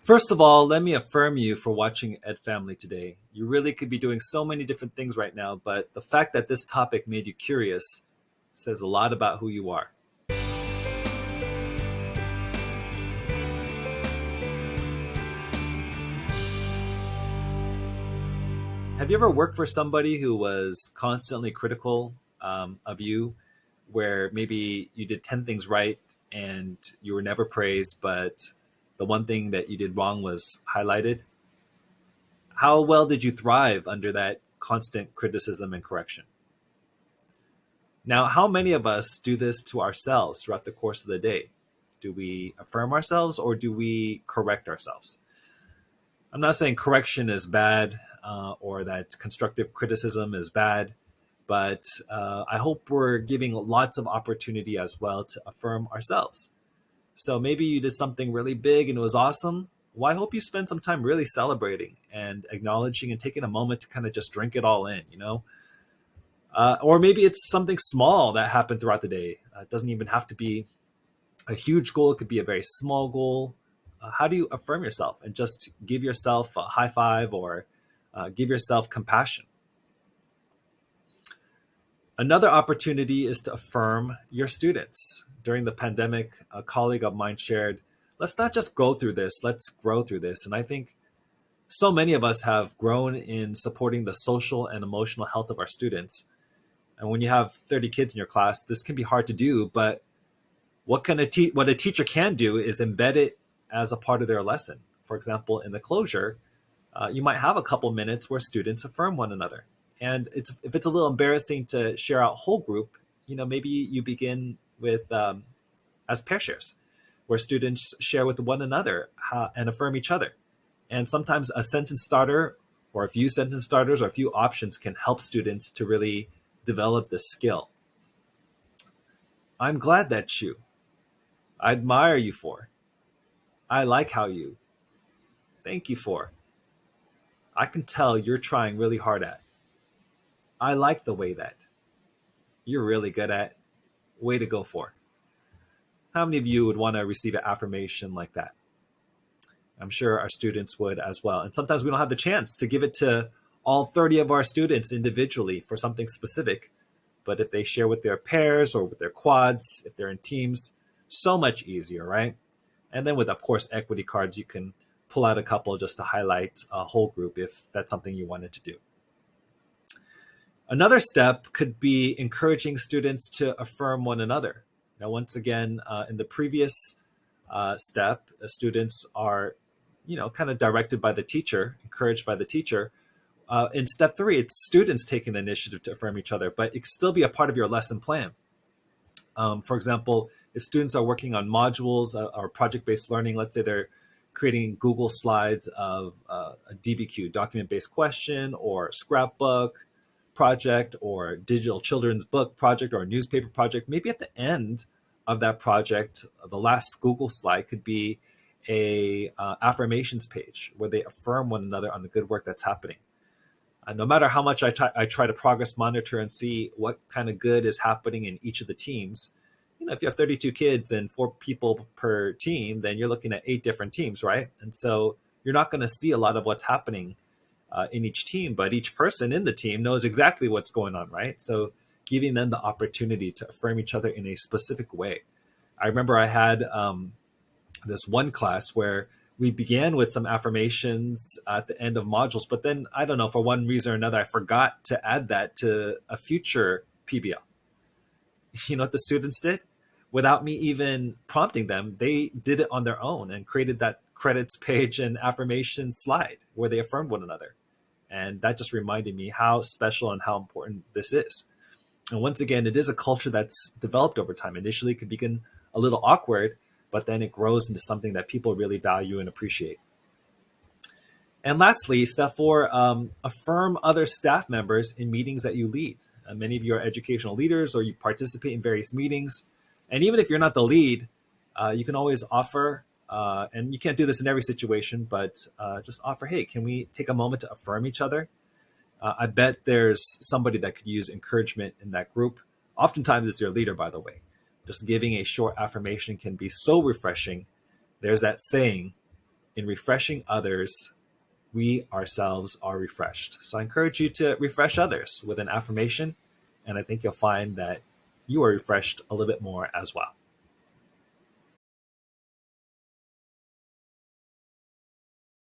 First of all, let me affirm you for watching EdFamily today. You really could be doing so many different things right now, but the fact that this topic made you curious says a lot about who you are. Have you ever worked for somebody who was constantly critical of you, where maybe you did 10 things right and you were never praised, but the one thing that you did wrong was highlighted? How well did you thrive under that constant criticism and correction? Now, how many of us do this to ourselves throughout the course of the day? Do we affirm ourselves or do we correct ourselves? I'm not saying correction is bad or that constructive criticism is bad, but I hope we're giving lots of opportunity as well to affirm ourselves. So maybe you did something really big and it was awesome. Well, I hope you spend some time really celebrating and acknowledging and taking a moment to kind of just drink it all in. Or maybe it's something small that happened throughout the day. It doesn't even have to be a huge goal. It could be a very small goal. How do you affirm yourself and just give yourself a high five or give yourself compassion? Another opportunity is to affirm your students. During the pandemic, a colleague of mine shared, let's not just go through this, let's grow through this. And I think so many of us have grown in supporting the social and emotional health of our students. And when you have 30 kids in your class, this can be hard to do, but what a teacher can do is embed it as a part of their lesson. For example, in the closure, you might have a couple minutes where students affirm one another. And if it's a little embarrassing to share out whole group, maybe you begin with as pair shares, where students share with one another and affirm each other. And sometimes a sentence starter or a few sentence starters or a few options can help students to really develop this skill. I'm glad that's you. I admire you for. I like how you. Thank you for. I can tell you're trying really hard at. I like the way that. You're really good at. Way to go for. How many of you would want to receive an affirmation like that? I'm sure our students would as well. And sometimes we don't have the chance to give it to all 30 of our students individually for something specific. But if they share with their pairs or with their quads, if they're in teams, so much easier, right? And then with, of course, equity cards, you can pull out a couple just to highlight a whole group if that's something you wanted to do. Another step could be encouraging students to affirm one another. Now, once again, in the previous step, students are, kind of directed by the teacher, encouraged by the teacher. In step 3, it's students taking the initiative to affirm each other, but it can still be a part of your lesson plan. For example, if students are working on modules or project-based learning, let's say they're creating Google Slides of a DBQ, document-based question, or scrapbook project, or digital children's book project, or a newspaper project, maybe at the end of that project, the last Google slide could be a affirmations page where they affirm one another on the good work that's happening. No matter how much I try to progress monitor and see what kind of good is happening in each of the teams, if you have 32 kids and 4 people per team, then you're looking at 8 different teams, right? And so you're not going to see a lot of what's happening in each team, but each person in the team knows exactly what's going on, right? So giving them the opportunity to affirm each other in a specific way. I remember I had this one class where we began with some affirmations at the end of modules, but then I don't know, for one reason or another, I forgot to add that to a future PBL. You know what the students did? Without me even prompting them, they did it on their own and created that credits page and affirmation slide where they affirmed one another. And that just reminded me how special and how important this is. And once again, it is a culture that's developed over time. Initially, it can begin a little awkward, but then it grows into something that people really value and appreciate. And lastly, step 4, affirm other staff members in meetings that you lead. Many of you are educational leaders or you participate in various meetings. And even if you're not the lead, you can always offer, and you can't do this in every situation, but just offer, hey, can we take a moment to affirm each other? I bet there's somebody that could use encouragement in that group. Oftentimes it's your leader, by the way. Just giving a short affirmation can be so refreshing. There's that saying, in refreshing others, we ourselves are refreshed. So I encourage you to refresh others with an affirmation, and I think you'll find that you are refreshed a little bit more as well.